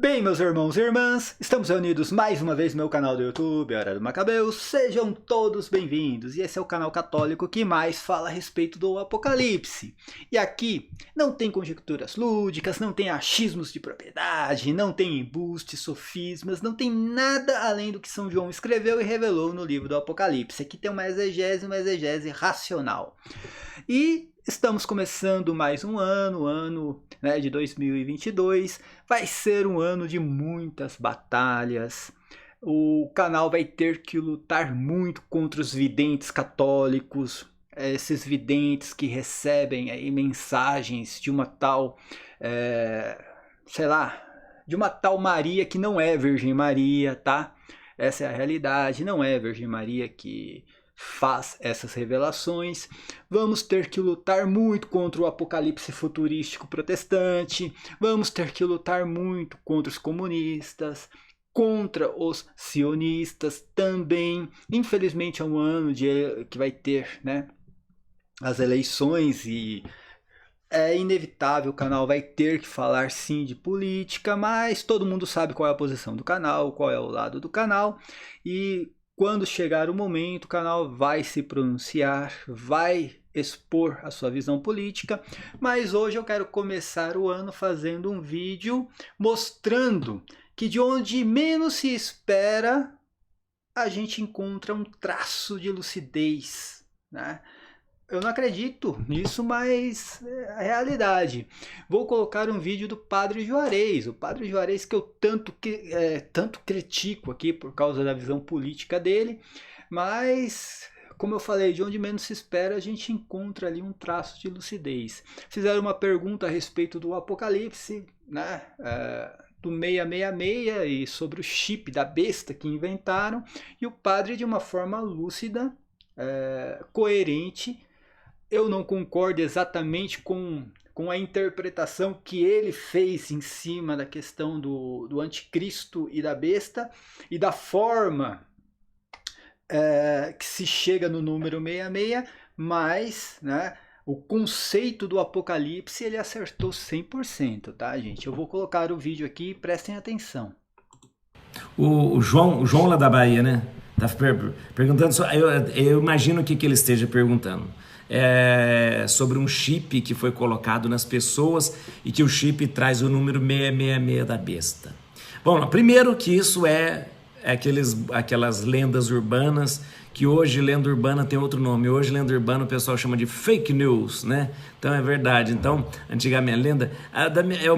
Bem, meus irmãos e irmãs, estamos reunidos mais uma vez no meu canal do YouTube, Hora do Macabeu. Sejam todos bem-vindos. E esse é o canal católico que mais fala a respeito do Apocalipse. E aqui não tem conjecturas lúdicas, não tem achismos de propriedade, não tem embustes, sofismas, não tem nada além do que São João escreveu e revelou no livro do Apocalipse. Aqui tem uma exegese racional. E estamos começando mais um ano, de 2022. Vai ser um ano de muitas batalhas. O canal vai ter que lutar muito contra os videntes católicos, esses videntes que recebem aí mensagens de uma tal, de uma tal Maria que não é Virgem Maria, tá? Essa é a realidade, não é Virgem Maria que faz essas revelações. Vamos ter que lutar muito contra o apocalipse futurístico protestante, vamos ter que lutar muito contra os comunistas, contra os sionistas também. Infelizmente é um ano que vai ter, as eleições e é inevitável, o canal vai ter que falar sim de política, mas todo mundo sabe qual é a posição do canal, qual é o lado do canal, e quando chegar o momento, o canal vai se pronunciar, vai expor a sua visão política, mas hoje eu quero começar o ano fazendo um vídeo mostrando que de onde menos se espera, a gente encontra um traço de lucidez, né? Eu não acredito nisso, mas é a realidade. Vou colocar um vídeo do Padre Juarez. O Padre Juarez que eu tanto critico aqui por causa da visão política dele. Mas, como eu falei, de onde menos se espera, a gente encontra ali um traço de lucidez. Fizeram uma pergunta a respeito do Apocalipse, do 666 e sobre o chip da besta que inventaram. E o padre, de uma forma lúcida, coerente. Eu não concordo exatamente com a interpretação que ele fez em cima da questão do anticristo e da besta e da forma que se chega no número 66, mas o conceito do Apocalipse ele acertou 100%, tá, gente? Eu vou colocar o vídeo aqui, prestem atenção. O João lá da Bahia, né? Tá perguntando, eu imagino o que ele esteja perguntando. Sobre um chip que foi colocado nas pessoas e que o chip traz o número 666 da besta. Bom, primeiro que isso aquelas lendas urbanas, que hoje lenda urbana tem outro nome. Hoje lenda urbana o pessoal chama de fake news, né? Então é verdade. Então, antigamente a lenda é o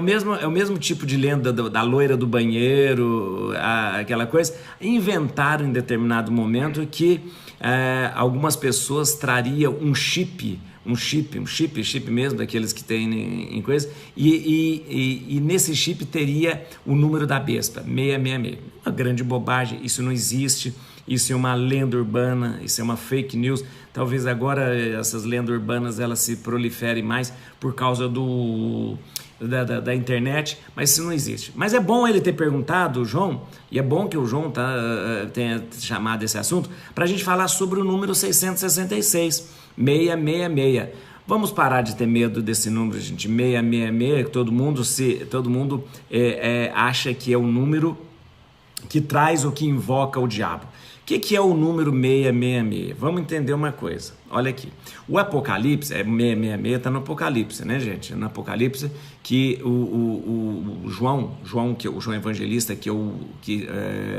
mesmo tipo de lenda da loira do banheiro, aquela coisa. Inventaram em determinado momento que algumas pessoas trariam um chip mesmo, daqueles que tem em coisa, e nesse chip teria o número da besta, 666. Uma grande bobagem, isso não existe, isso é uma lenda urbana, isso é uma fake news. Talvez agora essas lendas urbanas elas se proliferem mais por causa da internet, mas isso não existe. Mas é bom ele ter perguntado, o João, e é bom que o João tenha chamado esse assunto, para a gente falar sobre o número 666, 666. Vamos parar de ter medo desse número, gente, 666, que todo mundo acha que é o número que traz ou que invoca o diabo. O que é o número 666? Vamos entender uma coisa. Olha aqui. O Apocalipse, 666 está no Apocalipse, né, gente? No Apocalipse que o João Evangelista, que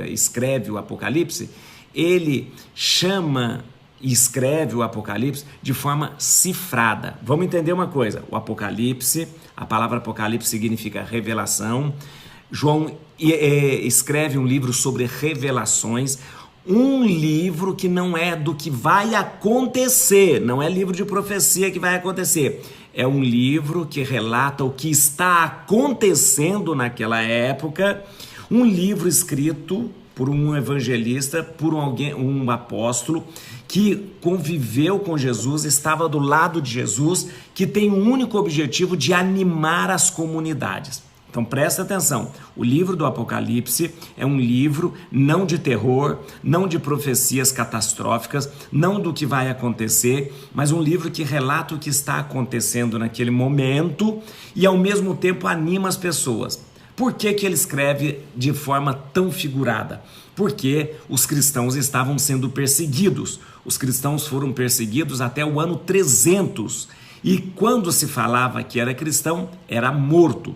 escreve o Apocalipse, ele chama e escreve o Apocalipse de forma cifrada. Vamos entender uma coisa. O Apocalipse, a palavra Apocalipse significa revelação. João escreve um livro sobre revelações, um livro que não é do que vai acontecer, não é livro de profecia que vai acontecer, é um livro que relata o que está acontecendo naquela época, um livro escrito por um evangelista, por um apóstolo que conviveu com Jesus, estava do lado de Jesus, que tem um único objetivo de animar as comunidades. Então presta atenção, o livro do Apocalipse é um livro não de terror, não de profecias catastróficas, não do que vai acontecer, mas um livro que relata o que está acontecendo naquele momento e ao mesmo tempo anima as pessoas. Por que que ele escreve de forma tão figurada? Porque os cristãos estavam sendo perseguidos. Os cristãos foram perseguidos até o ano 300. E quando se falava que era cristão, era morto.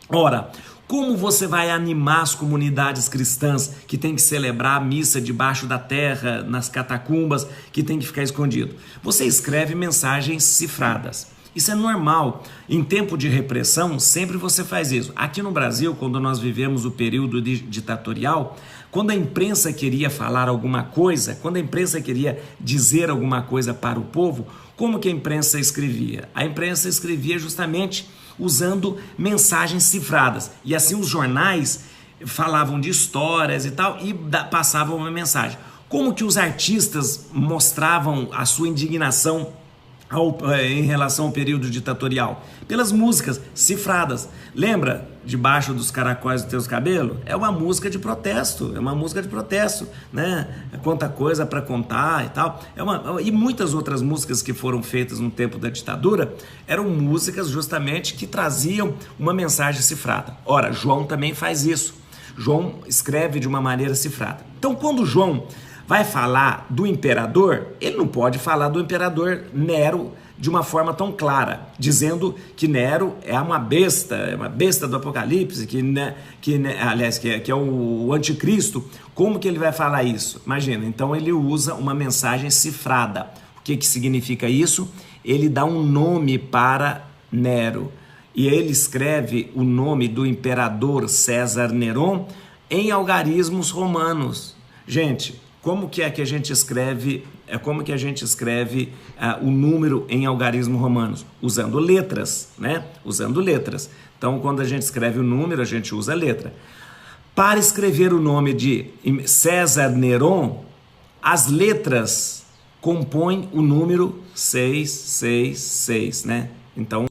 Ora, como você vai animar as comunidades cristãs que tem que celebrar a missa debaixo da terra, nas catacumbas, que tem que ficar escondido? Você escreve mensagens cifradas. Isso é normal. Em tempo de repressão, sempre você faz isso. Aqui no Brasil, quando nós vivemos o período ditatorial, quando a imprensa queria falar alguma coisa, quando a imprensa queria dizer alguma coisa para o povo, como que a imprensa escrevia? A imprensa escrevia justamente usando mensagens cifradas. E assim os jornais falavam de histórias e tal e passavam uma mensagem. Como que os artistas mostravam a sua indignação em relação ao período ditatorial? Pelas músicas cifradas. Lembra Debaixo dos Caracóis dos Teus Cabelos? É uma música de protesto, né? Quanta coisa para contar e tal. E muitas outras músicas que foram feitas no tempo da ditadura eram músicas justamente que traziam uma mensagem cifrada. Ora, João também faz isso. João escreve de uma maneira cifrada. Então, quando João vai falar do imperador, ele não pode falar do imperador Nero de uma forma tão clara, dizendo que Nero é uma besta do Apocalipse, que é o anticristo. Como que ele vai falar isso? Imagina, então ele usa uma mensagem cifrada. O que significa isso? Ele dá um nome para Nero, e ele escreve o nome do imperador César Neron em algarismos romanos. Gente, como que a gente escreve o número em algarismo romanos? Usando letras, né? Usando letras. Então, quando a gente escreve o número, a gente usa a letra. Para escrever o nome de César Neron, as letras compõem o número 666, né? Então...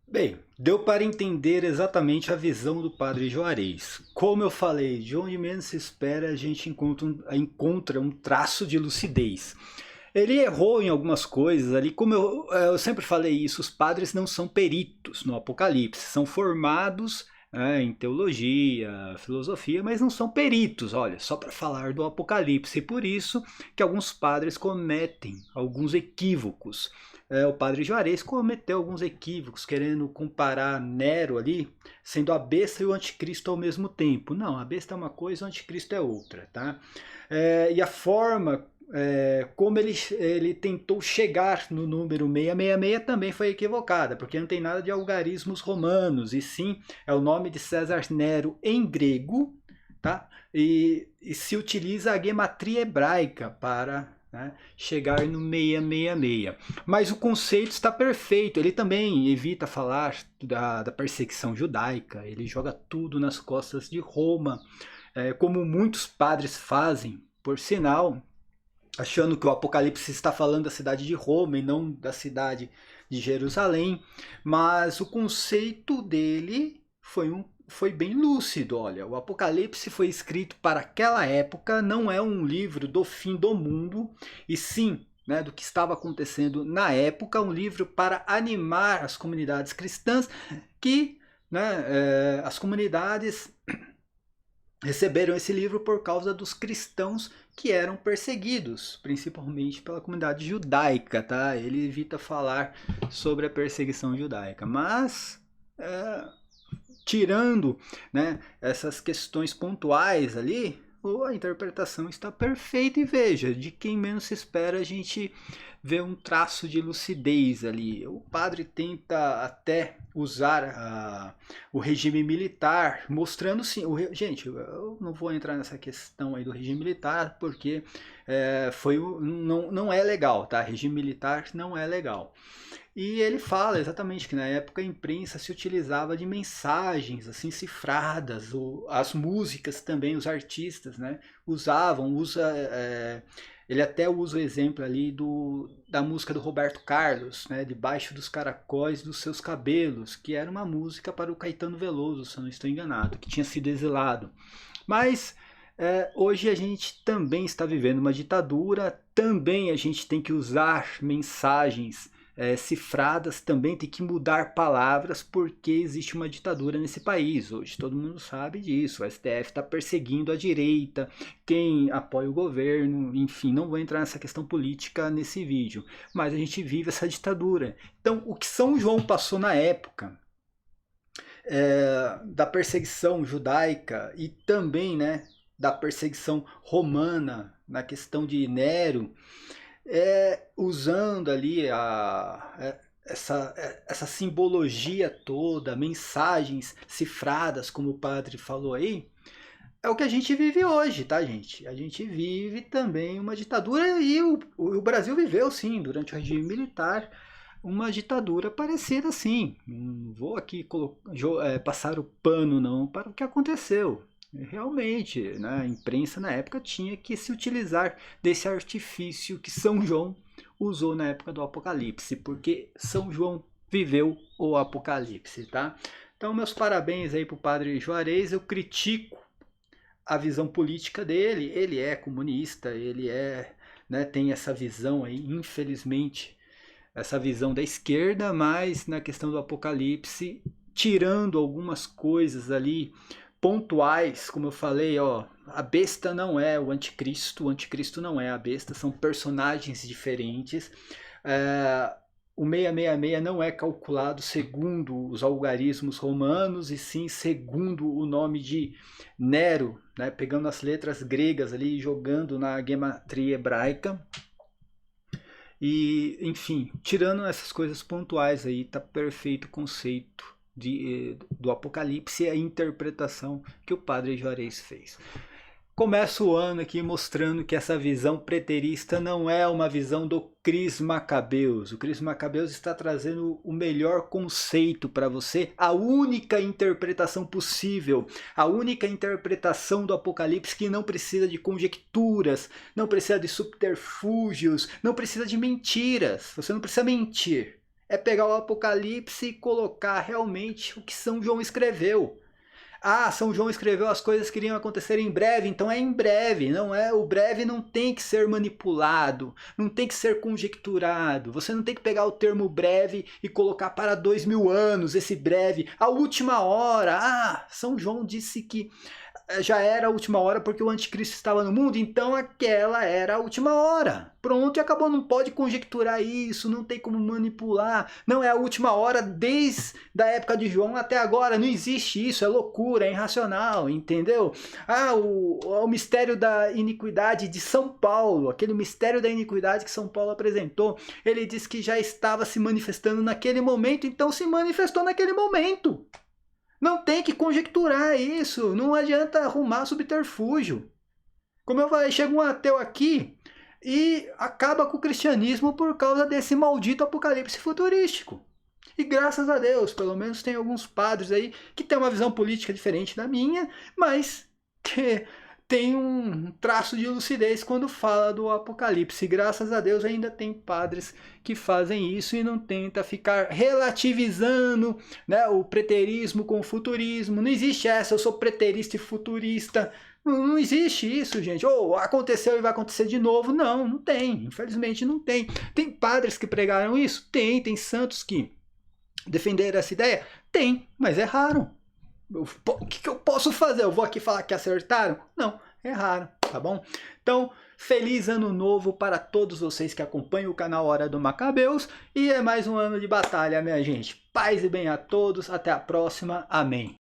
Bem, deu para entender exatamente a visão do Padre Juarez. Como eu falei, de onde menos se espera, a gente encontra um traço de lucidez. Ele errou em algumas coisas ali, como eu sempre falei isso, os padres não são peritos no Apocalipse, são formados em teologia, filosofia, mas não são peritos, olha, só para falar do Apocalipse. E por isso que alguns padres cometem alguns equívocos. O Padre Juarez cometeu alguns equívocos, querendo comparar Nero ali, sendo a besta e o anticristo ao mesmo tempo. Não, a besta é uma coisa, o anticristo é outra, tá? E a forma como ele tentou chegar no número 666 também foi equivocada, porque não tem nada de algarismos romanos, e sim é o nome de César Nero em grego, tá? E se utiliza a gematria hebraica para... chegar no 666. Mas o conceito está perfeito. Ele também evita falar da perseguição judaica. Ele joga tudo nas costas de Roma, como muitos padres fazem, por sinal, achando que o Apocalipse está falando da cidade de Roma e não da cidade de Jerusalém. Mas o conceito dele foi bem lúcido. Olha, o Apocalipse foi escrito para aquela época, não é um livro do fim do mundo, e sim, do que estava acontecendo na época, um livro para animar as comunidades cristãs, que as comunidades receberam esse livro por causa dos cristãos que eram perseguidos, principalmente pela comunidade judaica, tá? Ele evita falar sobre a perseguição judaica, mas... tirando essas questões pontuais ali, a interpretação está perfeita. E veja, de quem menos se espera, a gente vê um traço de lucidez ali. O padre tenta até usar o regime militar, mostrando sim... Gente, eu não vou entrar nessa questão aí do regime militar, porque não é legal, tá? Regime militar não é legal. E ele fala exatamente que na época a imprensa se utilizava de mensagens assim cifradas, as músicas também, os artistas ele até usa o exemplo ali da música do Roberto Carlos, Debaixo dos Caracóis dos Seus Cabelos, que era uma música para o Caetano Veloso, se eu não estou enganado, que tinha sido exilado. Mas hoje a gente também está vivendo uma ditadura, também a gente tem que usar mensagens cifradas, também tem que mudar palavras porque existe uma ditadura nesse país. Hoje todo mundo sabe disso, o STF está perseguindo a direita, quem apoia o governo, enfim, não vou entrar nessa questão política nesse vídeo, mas a gente vive essa ditadura. Então o que São João passou na época da perseguição judaica e também, né, da perseguição romana na questão de Nero, usando ali essa simbologia toda, mensagens cifradas, como o padre falou aí, é o que a gente vive hoje, tá, gente? A gente vive também uma ditadura e o Brasil viveu, sim, durante o regime militar, uma ditadura parecida assim. Não vou aqui passar o pano, não, para o que aconteceu. Realmente, né, a imprensa na época tinha que se utilizar desse artifício que São João usou na época do Apocalipse, porque São João viveu o Apocalipse, tá? Então, meus parabéns aí pro Padre Juarez. Eu critico a visão política dele. Ele é comunista, ele né, tem essa visão aí, infelizmente, essa visão da esquerda, mas na questão do Apocalipse, tirando algumas coisas ali pontuais, como eu falei, ó, a besta não é o anticristo não é a besta, são personagens diferentes. O 666 não é calculado segundo os algarismos romanos, e sim segundo o nome de Nero, né, pegando as letras gregas ali e jogando na gematria hebraica. E, enfim, tirando essas coisas pontuais aí, tá perfeito o conceito do Apocalipse e a interpretação que o Padre Juarez fez. Começa o ano aqui mostrando que essa visão preterista não é uma visão do Cris Macabeus. O Cris Macabeus está trazendo o melhor conceito para você, a única interpretação possível, a única interpretação do Apocalipse que não precisa de conjecturas, não precisa de subterfúgios, não precisa de mentiras. Você não precisa mentir. É pegar o Apocalipse e colocar realmente o que São João escreveu. Ah, São João escreveu as coisas que iriam acontecer em breve, então é em breve, não é? O breve não tem que ser manipulado, não tem que ser conjecturado. Você não tem que pegar o termo breve e colocar para 2000 anos, esse breve, a última hora. Ah, São João disse que já era a última hora porque o anticristo estava no mundo, então aquela era a última hora. Pronto, e acabou, não pode conjecturar isso, não tem como manipular, não é a última hora desde a época de João até agora, não existe isso, é loucura, é irracional, entendeu? Ah, o mistério da iniquidade de São Paulo, aquele mistério da iniquidade que São Paulo apresentou, ele disse que já estava se manifestando naquele momento, então se manifestou naquele momento. Não tem que conjecturar isso, não adianta arrumar subterfúgio. Como eu falei, chega um ateu aqui e acaba com o cristianismo por causa desse maldito apocalipse futurístico. E graças a Deus, pelo menos tem alguns padres aí que têm uma visão política diferente da minha, mas que tem um traço de lucidez quando fala do Apocalipse. Graças a Deus ainda tem padres que fazem isso e não tenta ficar relativizando, né, o preterismo com o futurismo. Não existe essa, eu sou preterista e futurista. Não existe isso, gente. Ou aconteceu e vai acontecer de novo. Não, não tem. Infelizmente não tem. Tem padres que pregaram isso? Tem santos que defenderam essa ideia? Tem, mas erraram. O que eu posso fazer? Eu vou aqui falar que acertaram? Não, erraram, tá bom? Então, feliz ano novo para todos vocês que acompanham o canal Hora do Macabeus. E é mais um ano de batalha, minha gente. Paz e bem a todos. Até a próxima. Amém.